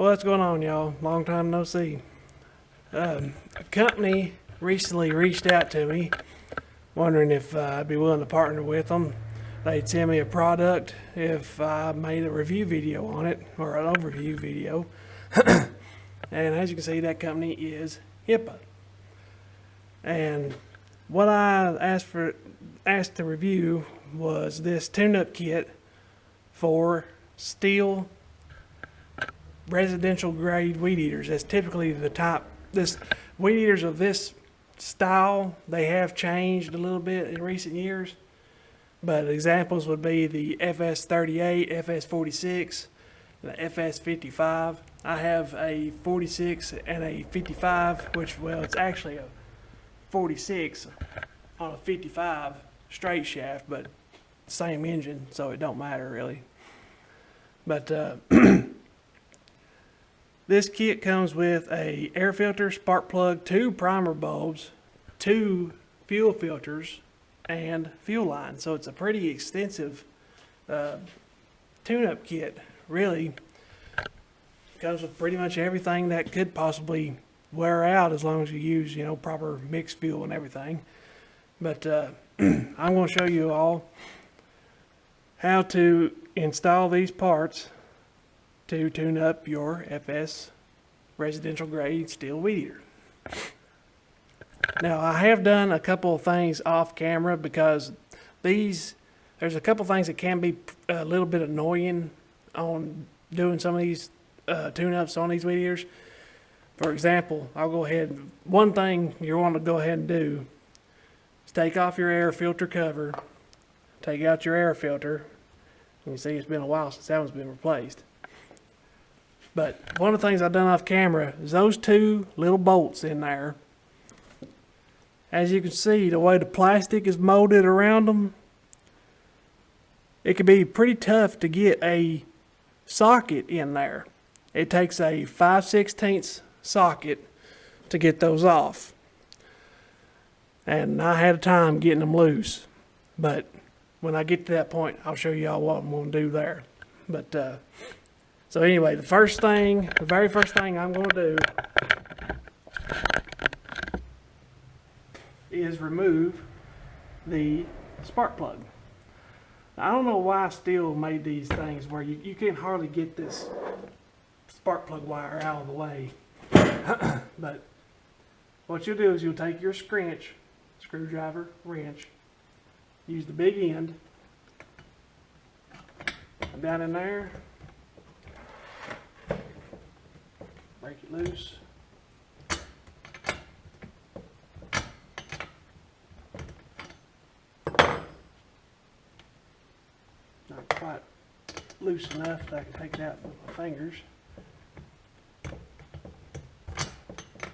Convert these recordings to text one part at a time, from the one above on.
What's going on, y'all? Long time no see. A company recently reached out to me wondering if I'd be willing to partner with them. They'd send me a product if I made a review video on it, or an overview video. And as you can see, that company is Hipa. And what I asked to review was this tune-up kit for Stihl residential grade weed eaters. That's typically the type. This weed eaters of this style, they have changed a little bit in recent years, but examples would be the FS38, FS46, the FS55. I have a 46 and a 55, which, well, it's actually a 46 on a 55 straight shaft, but same engine, so it don't matter really. But this kit comes with a air filter, spark plug, 2 primer bulbs, 2 fuel filters, and fuel line. So it's a pretty extensive tune-up kit. Really comes with pretty much everything that could possibly wear out as long as you use, proper mixed fuel and everything. But I'm going to show you all how to install these parts to tune up your FS residential grade Stihl weed eater. Now, I have done a couple of things off camera because there's a couple of things that can be a little bit annoying on doing some of these tune-ups on these weed eaters. For example, I'll go ahead, one thing you want to go ahead and do is take off your air filter cover, take out your air filter. You can see it's been a while since that one's been replaced. But one of the things I've done off camera is those 2 little bolts in there. As you can see, the way the plastic is molded around them, it can be pretty tough to get a socket in there. It takes a 5/16 socket to get those off. And I had a time getting them loose. But when I get to that point, I'll show you all what I'm going to do there. But so anyway, the very first thing I'm going to do is remove the spark plug. Now, I don't know why Stihl made these things where you can hardly get this spark plug wire out of the way. But what you'll do is you'll take your screwdriver, wrench, use the big end, down in there, break it loose. Not quite loose enough that I can take it out with my fingers.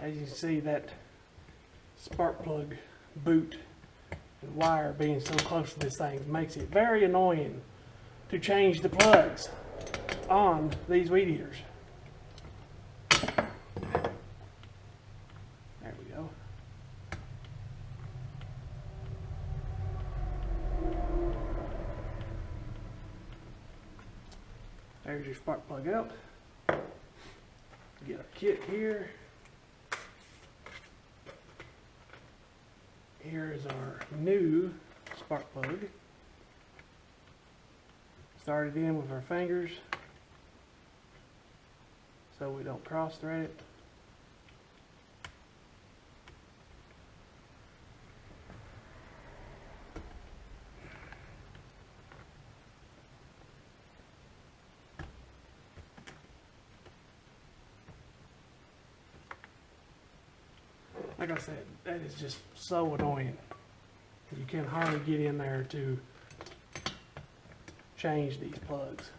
As you can see, that spark plug boot and wire being so close to this thing makes it very annoying to change the plugs on these weed eaters. There we go. There's your spark plug out. Get our kit here. Here is our new spark plug. Start it in with our fingers so we don't cross thread it. Like I said, that is just so annoying. You can hardly get in there to change these plugs.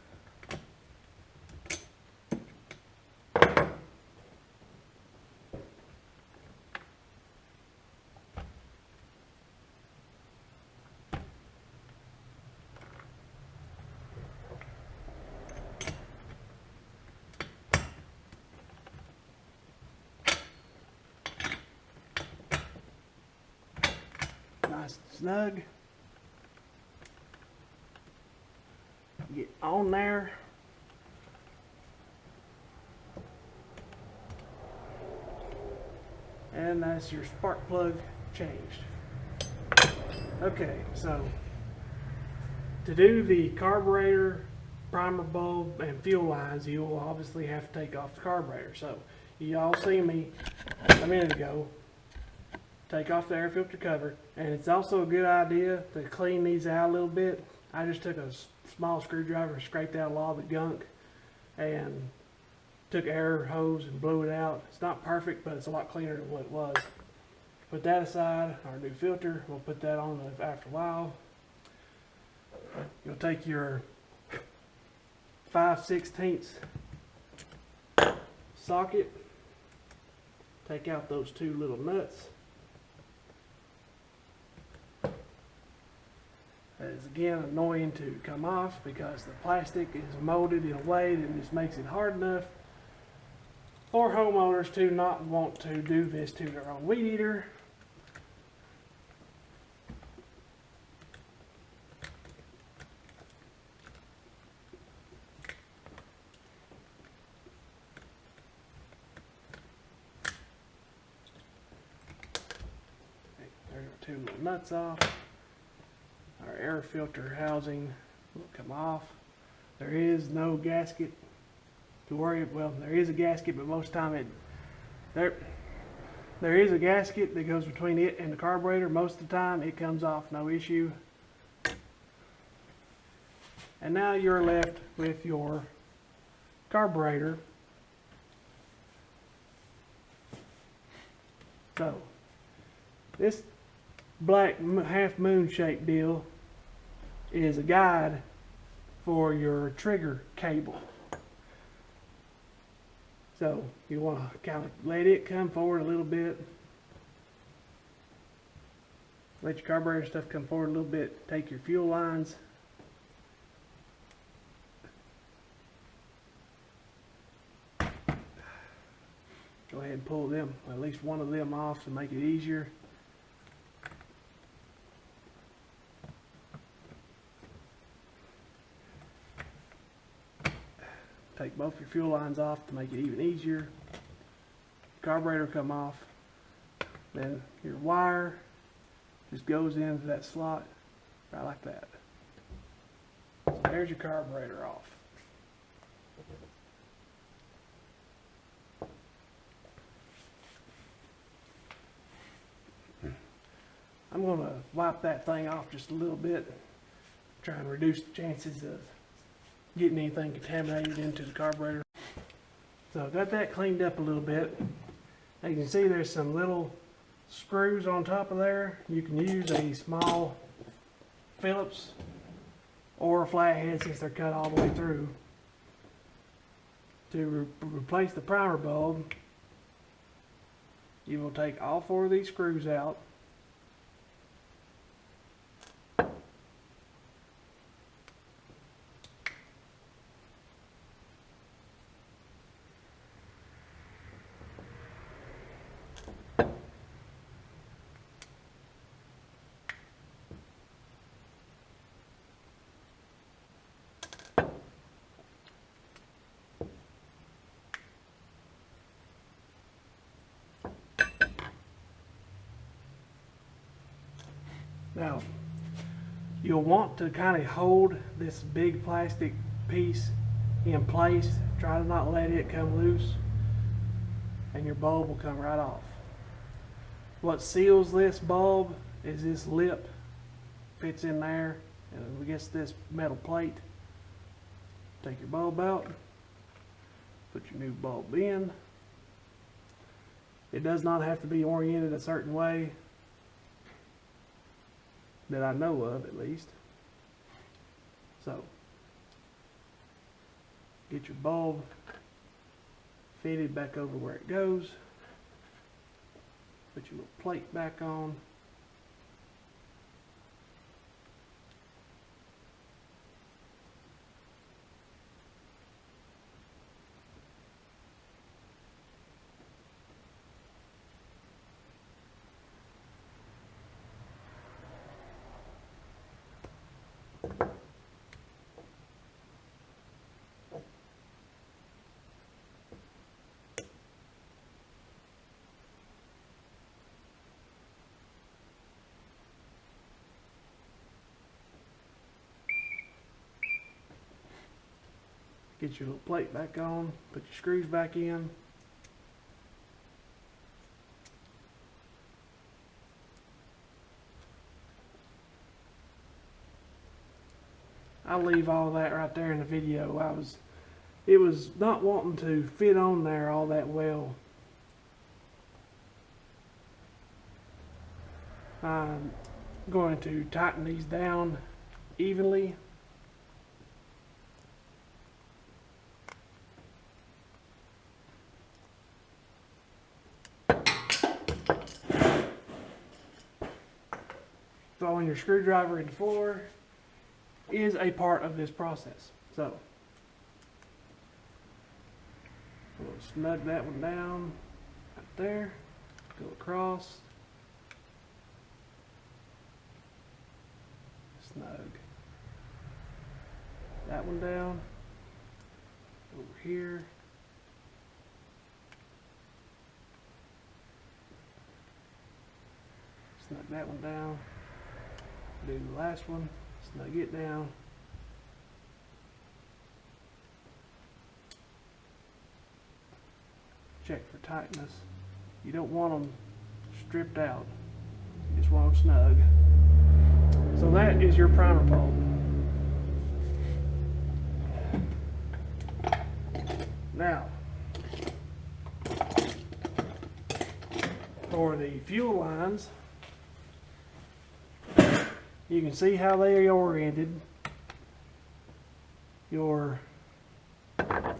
Nice and snug. Get on there. and that's your spark plug changed. Okay, so to do the carburetor, primer bulb, and fuel lines, you will obviously have to take off the carburetor. So you all see me a minute ago take off the air filter cover, and it's also a good idea to clean these out a little bit. I just took a small screwdriver and scraped out a lot of the gunk and took an air hose and blew it out. It's not perfect, but it's a lot cleaner than what it was. Put that aside, our new filter, we'll put that on after a while. You'll take your 5/16 socket, take out those two little nuts. That is again annoying to come off because the plastic is molded in a way that just makes it hard enough for homeowners to not want to do this to their own weed eater. There's our two little nuts off. Our air filter housing will come off. There is no gasket to worry about. Well, there is a gasket, but most of the time there is a gasket that goes between it and the carburetor. Most of the time it comes off, no issue. And now you're left with your carburetor. So this black half moon shaped deal is a guide for your trigger cable. So you want to kind of let it come forward a little bit. Let your carburetor stuff come forward a little bit. Take your fuel lines. Go ahead and pull them, at least one of them off to make it easier. Take both your fuel lines off to make it even easier. Carburetor come off. Then your wire just goes into that slot right like that. So there's your carburetor off. I'm going to wipe that thing off just a little bit, try and reduce the chances of getting anything contaminated into the carburetor. So I've got that cleaned up a little bit. As you can see, there's some little screws on top of there. You can use a small Phillips or a flathead since they're cut all the way through. To replace the primer bulb, you will take all four of these screws out. Now, you'll want to kind of hold this big plastic piece in place. Try to not let it come loose, and your bulb will come right off. What seals this bulb is this lip. Fits in there, and against this metal plate. Take your bulb out, put your new bulb in. It does not have to be oriented a certain way, that I know of at least. So get your bulb fitted back over where it goes. Put your little plate back on. Get your little plate back on, put your screws back in. I'll leave all that right there in the video. It was not wanting to fit on there all that well. I'm going to tighten these down evenly. Throwing your screwdriver in the floor is a part of this process. So we'll snug that one down right there, go across, snug that one down, over here, snug that one down, do the last one, snug it down, check for tightness. You don't want them stripped out, you just want them snug. So that is your primer bulb. Now, for the fuel lines, you can see how they are oriented. Your kind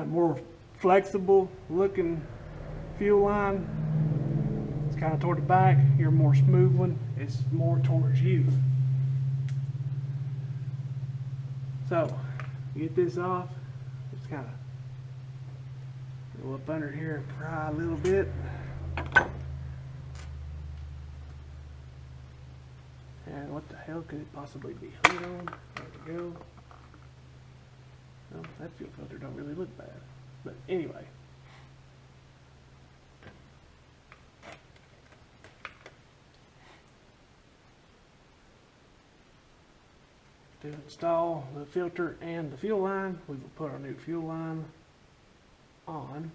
of more flexible looking fuel line, it's kind of toward the back. Your more smooth one, it's more towards you. So, get this off, just kind of go up under here and pry a little bit. And what the hell could it possibly be hung on? There we go. Well, that fuel filter don't really look bad. But anyway. To install the filter and the fuel line, we will put our new fuel line on.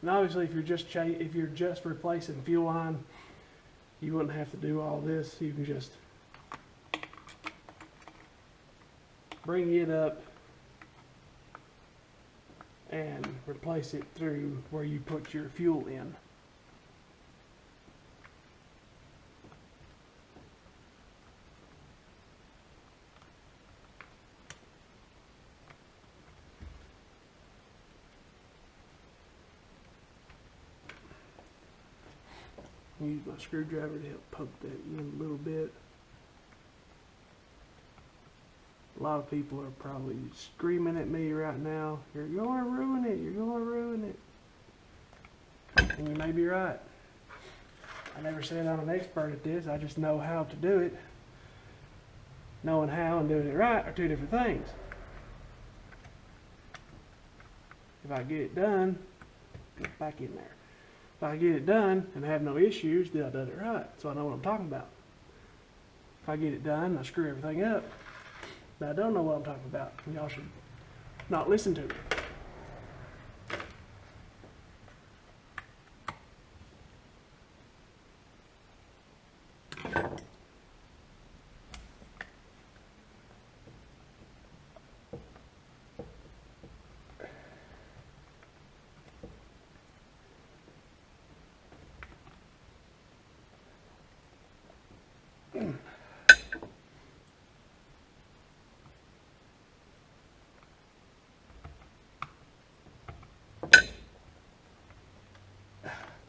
And obviously, if you're just replacing fuel line, you wouldn't have to do all this. You can just bring it up and replace it through where you put your fuel in. Use my screwdriver to help poke that in a little bit. A lot of people are probably screaming at me right now, "You're going to ruin it, you're going to ruin it." And you may be right. I never said I'm an expert at this, I just know how to do it. Knowing how and doing it right are two different things. If I get it done, get back in there. If I get it done and have no issues, then I done it right. So I know what I'm talking about. If I get it done and I screw everything up, but I don't know what I'm talking about, y'all should not listen to me.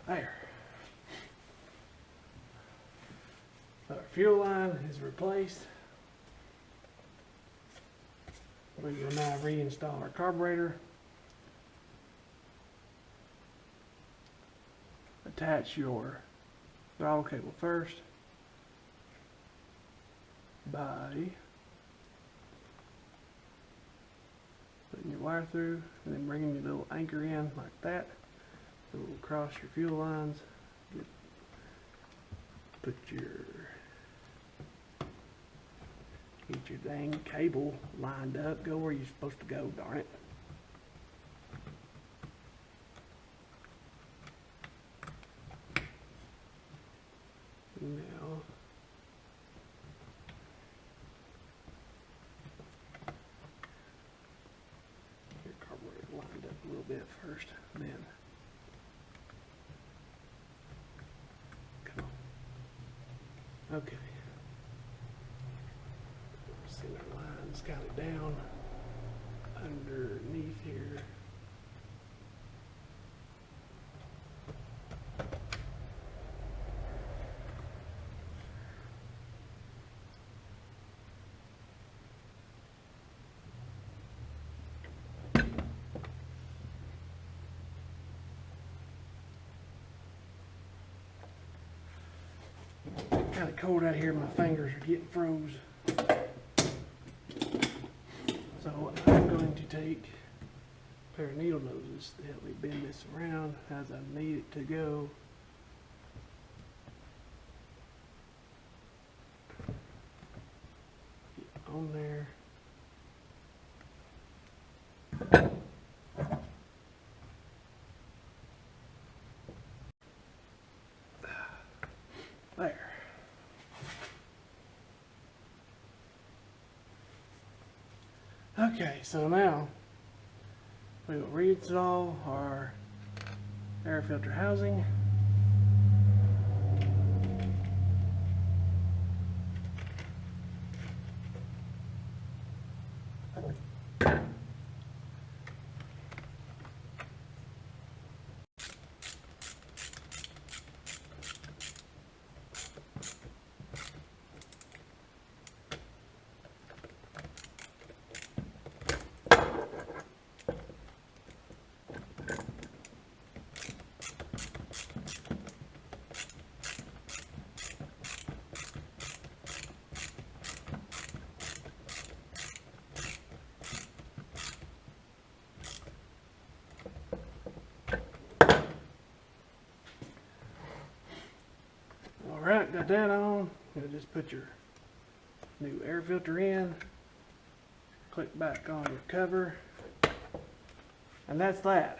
There. Our fuel line is replaced. We will now reinstall our carburetor. Attach your throttle cable first by putting your wire through and then bringing your little anchor in like that. Go across your fuel lines, get Put your, get your dang cable lined up. Go where you're supposed to go, darn it. Now, your carburetor lined up a little bit first, and then come on. Okay. Center line's got it down underneath here. Kind of cold out here, my fingers are getting froze. So I'm going to take a pair of needle noses to help me bend this around as I need it to go. Get on there. There. Okay, so now we will reinstall our air filter housing. Alright, got that on. You'll just put your new air filter in, click back on your cover, and that's that.